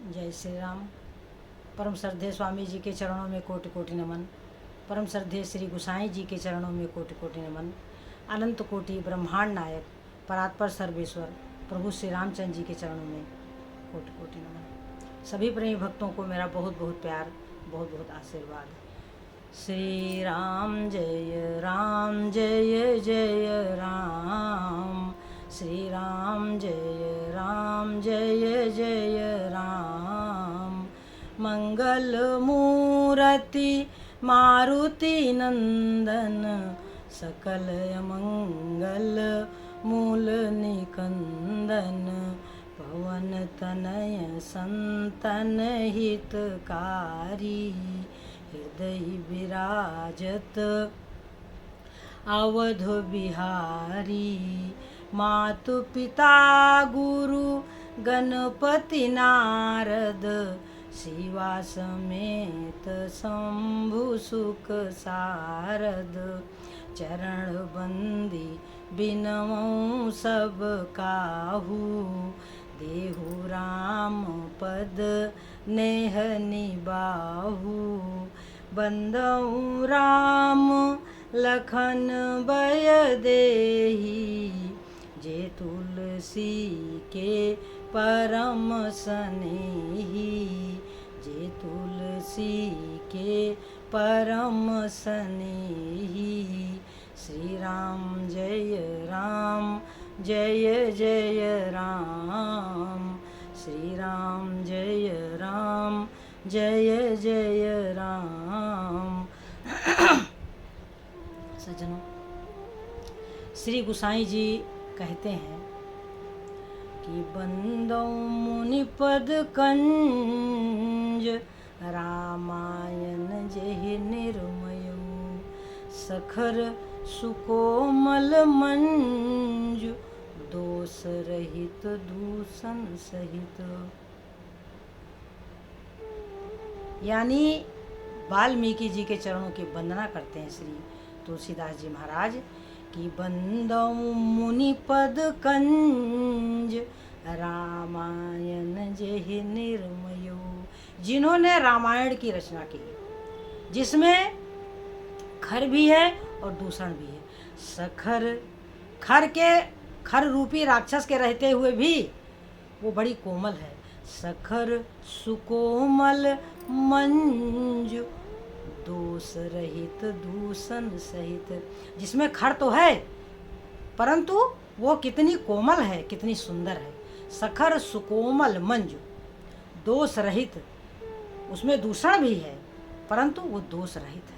जय श्री राम। परम श्रद्धेय स्वामी जी के चरणों में कोटि कोटि नमन। परम श्रद्धेय श्री गुसाई जी के चरणों में कोटि कोटि नमन। अनंत कोटि ब्रह्मांड नायक परात्पर सर्वेश्वर प्रभु श्री रामचंद्र जी के चरणों में कोटि कोटि नमन। सभी प्रेमी भक्तों को मेरा बहुत बहुत प्यार, बहुत बहुत आशीर्वाद। श्री राम जय जय राम। श्री राम जय जय राम। मंगल मूर्ति मारुति नंदन, सकल मंगल मूल निकंदन। पवन तनय संतन हितकारी, हृदय विराजत अवध बिहारी। मातु पिता गुरु गणपति नारद, शिवा समेत शंभु सुख सारद। चरण बंदी बिनमौ सब काहू, देहु राम पद नेह निबाहु। बंदौ राम लखन बय देही, जे तुलसी के परम सनेही। जे तुलसी के परम सनेही। श्री राम जय जय राम। श्री राम जय जय राम। सज्जनों, श्री गुसाई जी कहते हैं कि बंदौ मुनि पद कंज, रामायण जेहि निर्मयो। सखर सुकोमल मंज, दोष रहित दूषण सहित। यानी वाल्मीकि जी के चरणों की वंदना करते हैं श्री तुलसीदास जी महाराज कि बंदौ मुनि पद कंज, रामायण जेहि निर्मयो। जिन्होंने रामायण की रचना की, जिसमें खर भी है और दूषण भी है। सखर खर रूपी राक्षस के रहते हुए भी वो बड़ी कोमल है। सखर सुकोमल मंज, दोष रहित दूषण सहित। जिसमें खर तो है परंतु वो कितनी कोमल है, कितनी सुंदर है। सखर सुकोमल मंजु, दोष रहित। उसमें दूषण भी है परंतु वो दोष रहित है।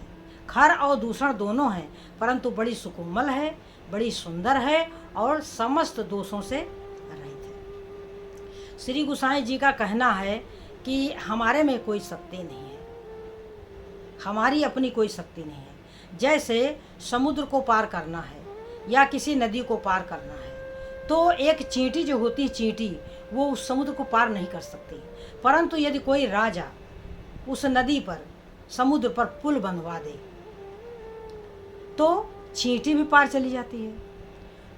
खर और दूषण दोनों हैं परंतु बड़ी सुकोमल है, बड़ी सुंदर है और समस्त दोषों से रहित है। श्री गुसाई जी का कहना है कि हमारे में कोई शक्ति नहीं है, हमारी अपनी कोई शक्ति नहीं है। जैसे समुद्र को पार करना है या किसी नदी को पार करना है तो एक चींटी जो होती है, चींटी, वो उस समुद्र को पार नहीं कर सकती। परंतु यदि कोई राजा उस नदी पर, समुद्र पर पुल बनवा दे तो चींटी भी पार चली जाती है।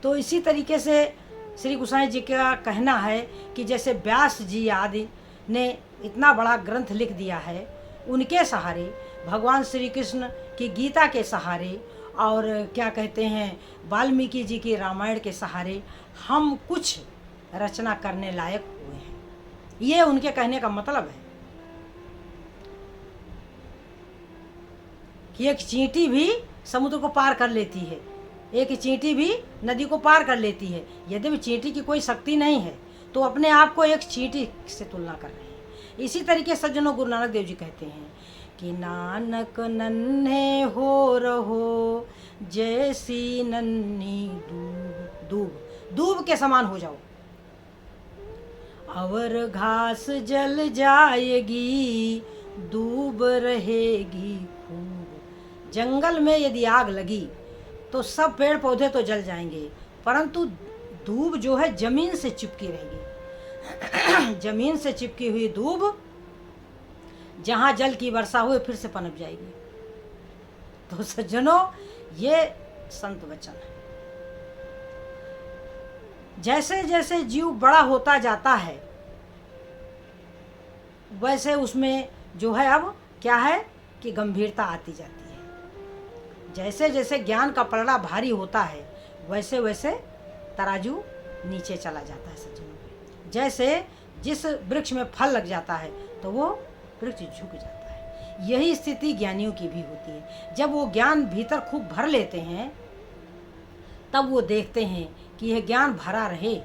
तो इसी तरीके से श्री गुसाई जी का कहना है कि जैसे व्यास जी आदि ने इतना बड़ा ग्रंथ लिख दिया है, उनके सहारे, भगवान श्री कृष्ण की गीता के सहारे और क्या कहते हैं वाल्मीकि जी की रामायण के सहारे हम कुछ रचना करने लायक हुए हैं। ये उनके कहने का मतलब है कि एक चींटी भी समुद्र को पार कर लेती है, एक चींटी भी नदी को पार कर लेती है। यदि भी चींटी की कोई शक्ति नहीं है तो अपने आप को एक चींटी से तुलना कर रहे हैं। इसी तरीके सज्जनों, गुरु नानक देव जी कहते हैं कि नानक नन्हे हो रहो, जैसी नन्ही दूब के समान हो जाओ। अवर घास जल जाएगी, दूब रहेगी खूब। जंगल में यदि आग लगी तो सब पेड़ पौधे तो जल जाएंगे परंतु दूब जो है जमीन से चिपकी रहेगी। जमीन से चिपकी हुई दूब जहाँ जल की वर्षा हुए फिर से पनप जाएगी। तो सज्जनों, ये संत वचन है। जैसे जैसे जीव बड़ा होता जाता है वैसे उसमें जो है अब क्या है कि गंभीरता आती जाती है। जैसे जैसे ज्ञान का पलड़ा भारी होता है वैसे वैसे तराजू नीचे चला जाता है सज्जनों। जैसे जिस वृक्ष में फल लग जाता है तो वो वृक्ष झुक जाता है। यही स्थिति ज्ञानियों की भी होती है। जब वो ज्ञान भीतर खूब भर लेते हैं तब वो देखते हैं कि यह ज्ञान भरा रहे,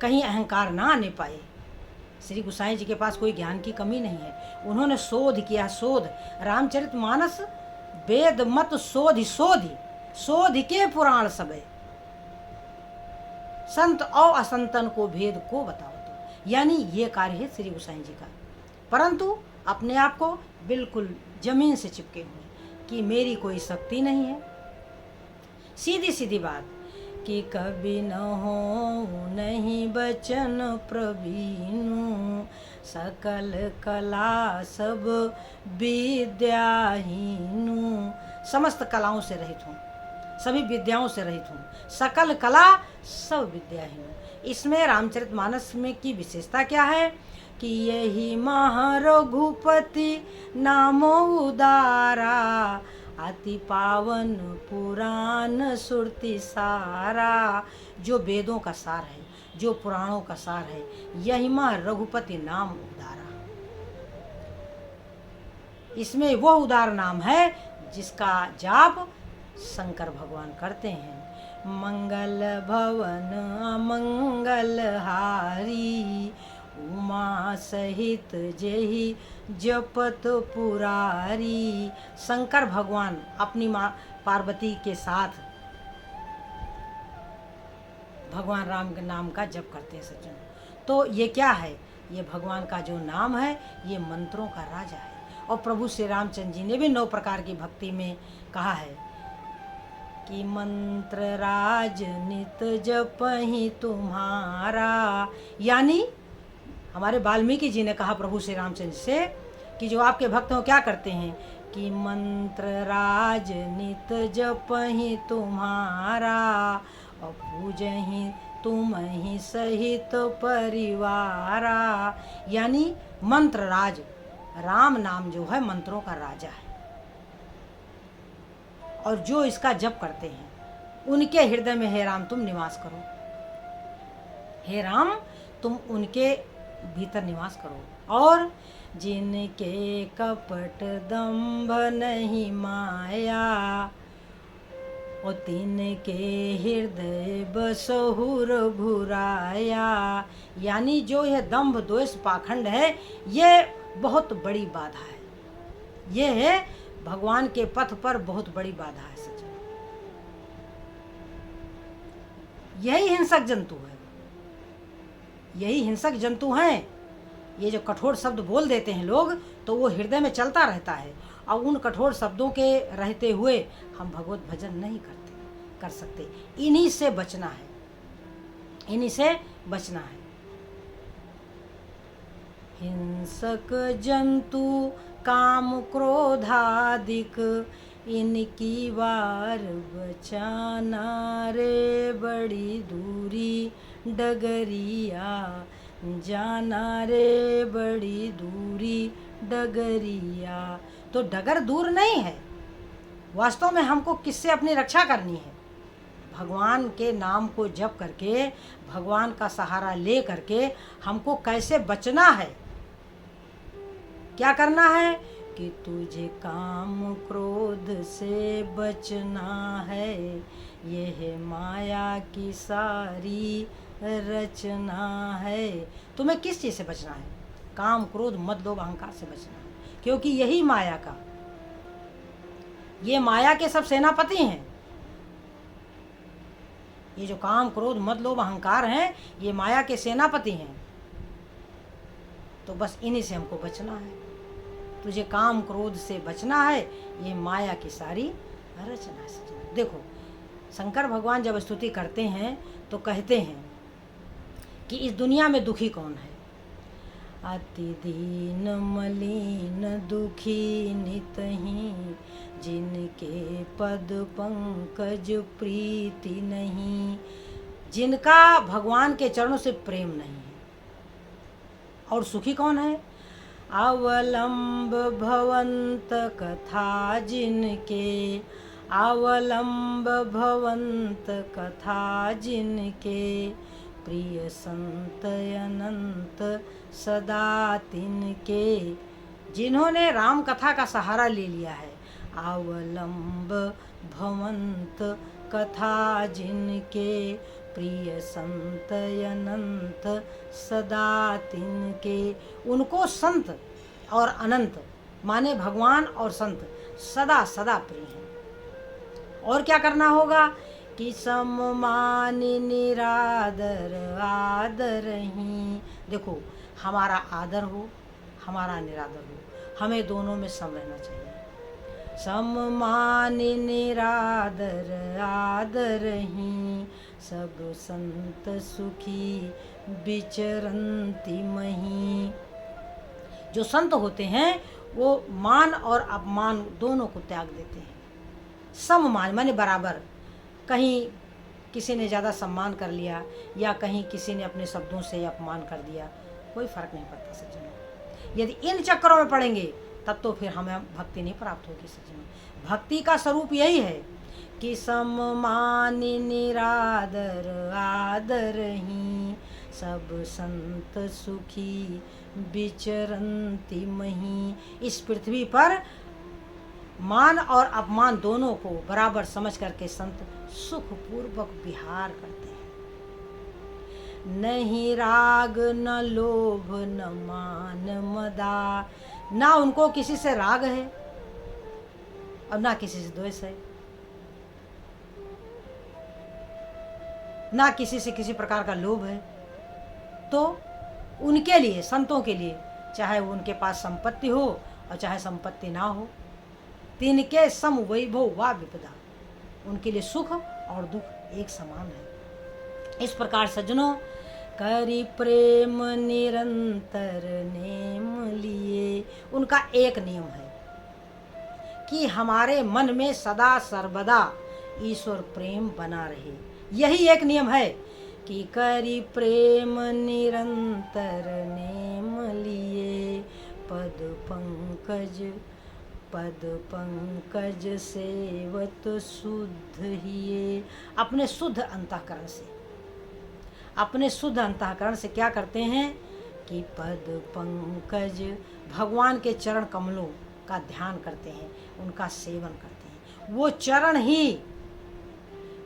कहीं अहंकार ना आने पाए। श्री गोसाई जी के पास कोई ज्ञान की कमी नहीं है। उन्होंने शोध किया, शोध। रामचरितमानस वेद मत शोध शोध शोध के पुराण सबे, संत और असंतन को भेद को बताओ। तो यानी ये कार्य है श्री गोसाई जी का। परंतु अपने आप को बिल्कुल जमीन से चिपके हुए कि मेरी कोई शक्ति नहीं है। सीधी सीधी बात कि कभी न हो नहीं बचन प्रवीणु, सकल कला सब विद्याहीनु। समस्त कलाओं से रहित हूँ, सभी विद्याओं से रहित हूँ, सकल कला सब विद्याहीन। इसमें रामचरितमानस में की विशेषता क्या है कि यही महारघुपति नामो उदारा, अति पावन पुराण सुरति सारा। जो वेदों का सार है, जो पुराणों का सार है, यही माँ रघुपति नाम उदारा। इसमें वो उदार नाम है जिसका जाप शंकर भगवान करते हैं। मंगल भवन अमंगल हारी, उमा सहित जेहि जपत पुरारी। शंकर भगवान अपनी माँ पार्वती के साथ भगवान राम के नाम का जप करते हैं सज्जन। तो ये क्या है, ये भगवान का जो नाम है ये मंत्रों का राजा है। और प्रभु श्री रामचंद्र जी ने भी 9 प्रकार की भक्ति में कहा है कि मंत्र राज नित जपहि तुम्हारा। यानी हमारे वाल्मीकि जी ने कहा प्रभु श्री रामचंद्र से कि जो आपके भक्त हो क्या करते हैं कि मंत्र राज नित जपहि तुम्हारा, और पूजहि तुम ही सहित परिवारा। यानी मंत्र राज, राम नाम जो है मंत्रों का राजा है। और जो इसका जप करते हैं उनके हृदय में हे राम तुम निवास करो, हे राम तुम उनके भीतर निवास करो। और जिनके कपट दंभ नहीं माया, और तिनके हृदय बसहुर भुराया। यानी जो यह दंभ द्वेष पाखंड है ये बहुत बड़ी बाधा है, ये है भगवान के पथ पर बहुत बड़ी बाधा है सज्जन। यही हिंसक जंतु है, यही हिंसक जंतु हैं। ये जो कठोर शब्द बोल देते हैं लोग तो वो हृदय में चलता रहता है, और उन कठोर शब्दों के रहते हुए हम भगवत भजन नहीं कर सकते। इन्हीं से बचना है, इन्हीं से बचना है। हिंसक जंतु काम क्रोधादिक, इनकी वार बचाना रे बड़ी दूरी डगरिया, जाना रे बड़ी दूरी डगरिया। तो डगर दूर नहीं है, वास्तव में हमको किससे अपनी रक्षा करनी है? भगवान के नाम को जप करके, भगवान का सहारा ले करके हमको कैसे बचना है, क्या करना है कि तुझे काम क्रोध से बचना है, यह माया की सारी रचना है। तुम्हें किस चीज़ से बचना है? काम क्रोध मद लोभ अहंकार से बचना है, क्योंकि यही माया का, ये माया के सब सेनापति हैं। ये जो काम क्रोध मद लोभ अहंकार हैं ये माया के सेनापति हैं। तो बस इन्हीं से हमको बचना है। तुझे काम क्रोध से बचना है, ये माया की सारी रचना है। देखो शंकर भगवान जब स्तुति करते हैं तो कहते हैं कि इस दुनिया में दुखी कौन है? अति दीन मलिन दुखी नितहि, जिनके पद पंकज प्रीति नहीं। जिनका भगवान के चरणों से प्रेम नहीं है और सुखी कौन है? अवलंब भवंत कथा जिनके, अवलंब भवंत कथा जिनके, प्रिय संत अनंत सदा तिनके। जिन्होंने राम कथा का सहारा ले लिया है, अवलंब भवंत कथा जिनके, प्रिय संत अनंत सदा तिनके। उनको संत और अनंत माने भगवान और संत सदा सदा प्रिय हैं। और क्या करना होगा कि सममान निरादर आदर ही। देखो, हमारा आदर हो, हमारा निरादर हो, हमें दोनों में सम रहना चाहिए। सममान निरादर आदर ही, सब संत सुखी विचरंती मही। जो संत होते हैं वो मान और अपमान दोनों को त्याग देते हैं। सममान माने बराबर। कहीं किसी ने ज़्यादा सम्मान कर लिया या कहीं किसी ने अपने शब्दों से अपमान कर दिया, कोई फर्क नहीं पड़ता सज्जनों। यदि इन चक्करों में पड़ेंगे तब तो फिर हमें भक्ति नहीं प्राप्त होगी सज्जनों। भक्ति का स्वरूप यही है कि सममान निरादर आदर ही, सब संत सुखी विचरंती मही। इस पृथ्वी पर मान और अपमान दोनों को बराबर समझ करके संत सुखपूर्वक विहार करते हैं। नहीं राग न लोभ न मान मदा। ना उनको किसी से राग है और ना किसी से द्वेष है, ना किसी से किसी प्रकार का लोभ है। तो उनके लिए, संतों के लिए, चाहे वो उनके पास संपत्ति हो और चाहे संपत्ति ना हो, तिनके सम वैभव वा विपदा। उनके लिए सुख और दुख एक समान है। इस प्रकार सज्जनों, करी प्रेम निरंतर नेम लिए। उनका एक नियम है कि हमारे मन में सदा सर्वदा ईश्वर प्रेम बना रहे। यही एक नियम है कि करी प्रेम निरंतर नेम लिए, पद पंकज सेवत शुद्ध हिये। अपने शुद्ध अंतःकरण से, अपने शुद्ध अंतःकरण से क्या करते हैं कि पद पंकज, भगवान के चरण कमलों का ध्यान करते हैं, उनका सेवन करते हैं। वो चरण ही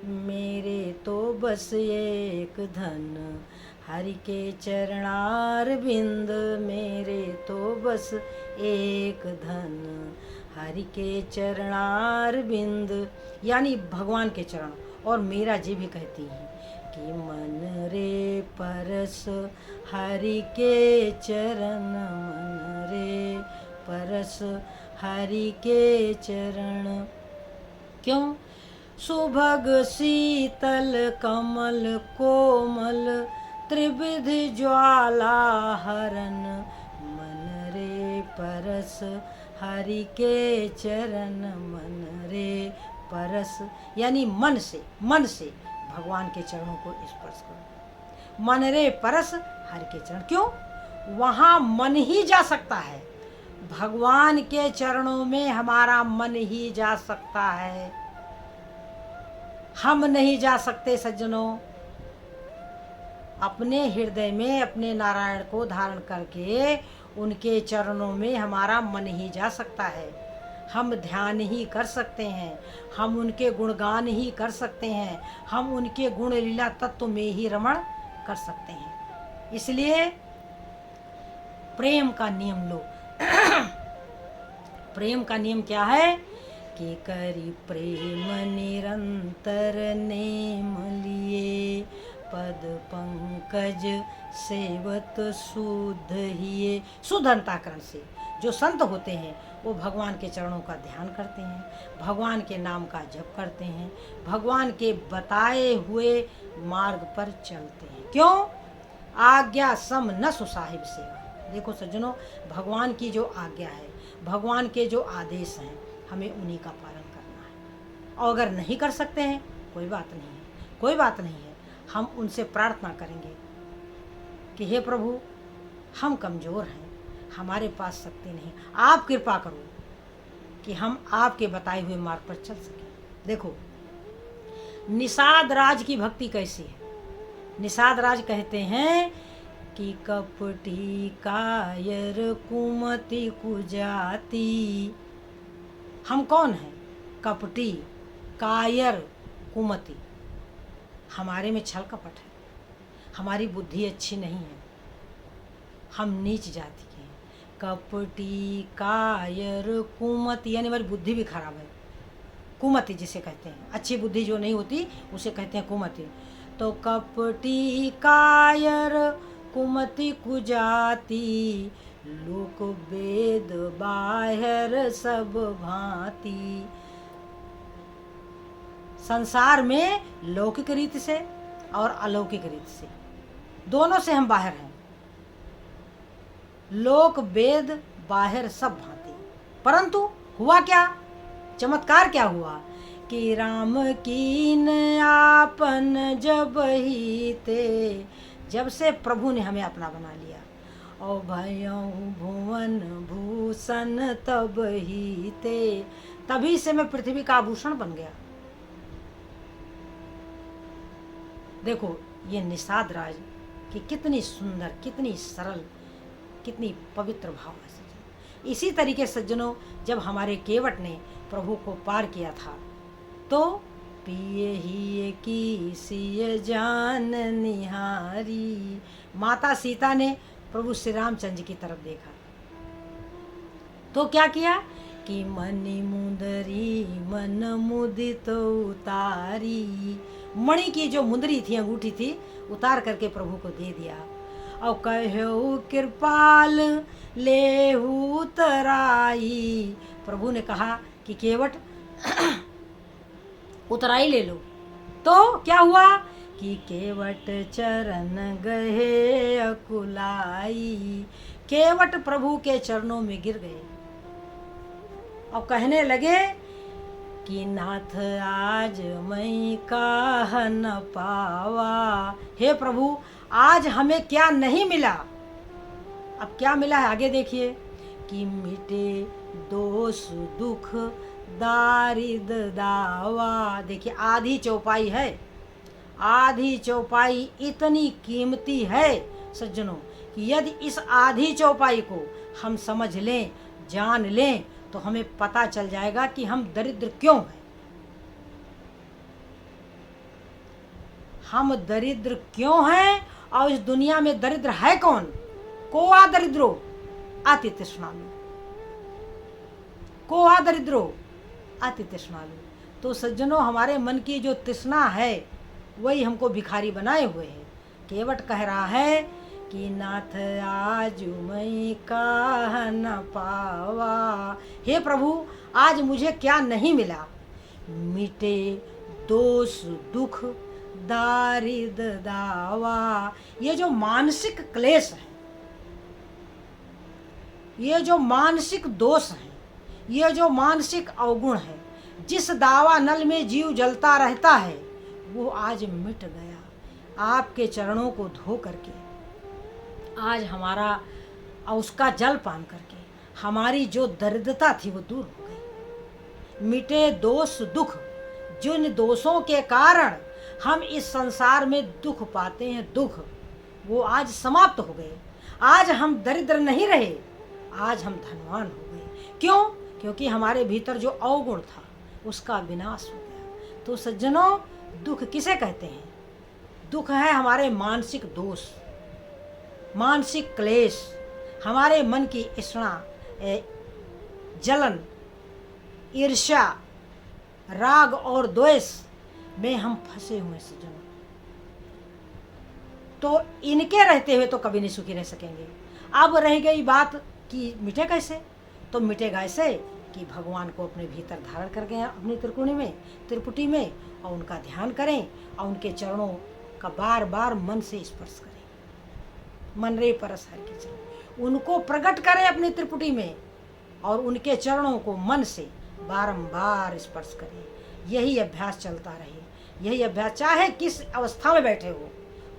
मेरे तो बस एक धन, हरि के चरणार बिंद, मेरे तो बस एक धन, हरि के चरणार बिंद। यानी भगवान के चरण। और मेरा जी भी कहती है कि मन रे परस हरि के चरण, मन रे परस हरि के चरण। क्यों? सुभग शीतल कमल कोमल, त्रिविध ज्वाला हरन, मन रे परस हरि के चरण, मन रे परस। यानी मन से भगवान के चरणों को स्पर्श करो। मन रे परस हरि के चरण। क्यों? वहाँ मन ही जा सकता है, भगवान के चरणों में हमारा मन ही जा सकता है, हम नहीं जा सकते सज्जनों। अपने हृदय में अपने नारायण को धारण करके उनके चरणों में हमारा मन ही जा सकता है। हम ध्यान ही कर सकते हैं, हम उनके गुणगान ही कर सकते हैं, हम उनके गुण लीला तत्व में ही रमण कर सकते हैं। इसलिए प्रेम का नियम लो। प्रेम का नियम क्या है कि करी प्रेम निरंतर नेम लिए, पद पंकज सेवत शुद्ध हिये। शुद्ध अंतःकरण से जो संत होते हैं वो भगवान के चरणों का ध्यान करते हैं, भगवान के नाम का जप करते हैं, भगवान के बताए हुए मार्ग पर चलते हैं। क्यों? आज्ञा सम न सुसाहिब सेवा। देखो सज्जनों, भगवान की जो आज्ञा है, भगवान के जो आदेश हैं, हमें उन्हीं का पालन करना है। और अगर नहीं कर सकते हैं, कोई बात नहीं है, कोई बात नहीं है। हम उनसे प्रार्थना करेंगे कि हे प्रभु, हम कमज़ोर हैं, हमारे पास शक्ति नहीं। आप कृपा करो कि हम आपके बताए हुए मार्ग पर चल सकें। देखो निषाद राज की भक्ति कैसी है। निषाद राज कहते हैं कि कपटी कायर कुमति कुजाती। हम कौन हैं? कपटी कायर कुमति। हमारे में छल कपट है, हमारी बुद्धि अच्छी नहीं है, हम नीच जाति के हैं। कपटी कायर कुमति यानी हमारी बुद्धि भी खराब है। कुमति जिसे कहते हैं, अच्छी बुद्धि जो नहीं होती उसे कहते हैं कुमति। तो कपटी कायर कुमति कुजाति, लोक वेद बाहर सब भांति। संसार में लौकिक रीति से और अलौकिक रीति से, दोनों से हम बाहर हैं। लोक वेद बाहर सब भांति। परंतु हुआ क्या? चमत्कार क्या हुआ कि राम कीन आपन जब ही ते, जब से प्रभु ने हमें अपना बना लिया। और भयऊ भुवन भूषण तब ही ते, तभी से मैं पृथ्वी का आभूषण बन गया। देखो ये निषाद राज कि कितनी सुंदर, कितनी सरल, कितनी पवित्र भाव है सज्जन। इसी तरीके सज्जनों, जब हमारे केवट ने प्रभु को पार किया था तो पिए ही की सिय जान निहारी, माता सीता ने प्रभु श्री रामचंद्र की तरफ देखा तो क्या किया कि मणि मुंदरी मन मुदित उतारी। मणि की जो मुंदरी थी, अंगूठी थी, उतार करके प्रभु को दे दिया। और कहो कृपाल लेहू तराई, प्रभु ने कहा कि केवट उतराई ले लो। तो क्या हुआ कि केवट चरण गए अकुलाई, केवट प्रभु के चरणों में गिर गए और कहने लगे कि नाथ आज मैं काह न पावा। हे प्रभु, आज हमें क्या नहीं मिला। अब क्या मिला है आगे देखिए कि मिटे दोष दुख दारिद दावा। देखिए आधी चौपाई है, आधी चौपाई इतनी कीमती है सज्जनों कि यदि इस आधी चौपाई को हम समझ लें, जान लें, तो हमें पता चल जाएगा कि हम दरिद्र क्यों हैं। हम दरिद्र क्यों हैं और इस दुनिया में दरिद्र है कौन? को आ दरिद्रो अति तृष्णालु, को आ दरिद्रो अति तृष्णालु। तो सज्जनों, हमारे मन की जो तृष्णा है वही हमको भिखारी बनाए हुए है। केवट कह रहा है कि नाथ आज मैं काह न पावा। हे प्रभु, आज मुझे क्या नहीं मिला। मिटे दोष दुख दारिद दावा। ये जो मानसिक क्लेश है, ये जो मानसिक दोष है, ये जो मानसिक अवगुण है, जिस दावा नल में जीव जलता रहता है, वो आज मिट गया आपके चरणों को धो करके। आज हमारा और उसका जल पान करके हमारी जो दरिद्रता थी वो दूर हो गई। मिटे दोष दुख, जिन दोषों के कारण हम इस संसार में दुख पाते हैं, दुख वो आज समाप्त हो गए। आज हम दरिद्र नहीं रहे, आज हम धनवान हो गए। क्यों? क्योंकि हमारे भीतर जो अवगुण था उसका विनाश हो गया। तो सज्जनों, दुख किसे कहते हैं? दुख है हमारे मानसिक दोष, मानसिक क्लेश, हमारे मन की तृष्णा, जलन, ईर्ष्या, राग और द्वेष में हम फंसे हुए सज्जनों। तो इनके रहते हुए तो कभी नहीं सुखी रह सकेंगे। अब रह गई बात कि मिटे कैसे? तो मिटेगा ऐसे कि भगवान को अपने भीतर धारण कर गए अपनी त्रिपुटी में और उनका ध्यान करें और उनके चरणों का बार बार मन से स्पर्श करें। मन रे परस हर के चरण, उनको प्रकट करें अपनी त्रिपुटी में और उनके चरणों को मन से बारंबार स्पर्श करें। यही अभ्यास चलता रहे, यही अभ्यास चाहे किस अवस्था में बैठे हो।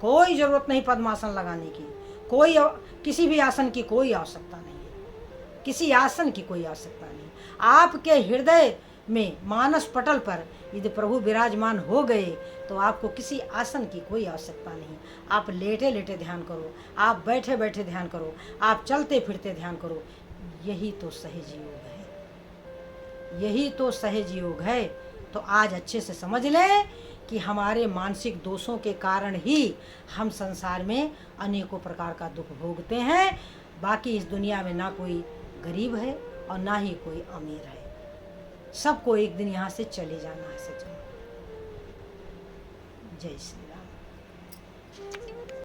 कोई ज़रूरत नहीं पद्मासन लगाने की, कोई किसी भी आसन की कोई आवश्यकता नहीं है, किसी आसन की कोई आवश्यकता नहीं। आपके हृदय में मानस पटल पर यदि प्रभु विराजमान हो गए तो आपको किसी आसन की कोई आवश्यकता नहीं। आप लेटे लेटे ध्यान करो, आप बैठे बैठे ध्यान करो, आप चलते फिरते ध्यान करो। यही तो सहज योग है, यही तो सहज योग है। तो आज अच्छे से समझ लें कि हमारे मानसिक दोषों के कारण ही हम संसार में अनेकों प्रकार का दुख भोगते हैं। बाकी इस दुनिया में ना कोई गरीब है और ना ही कोई अमीर है, सबको एक दिन यहाँ से चले जाना है सच में। जय श्री राम।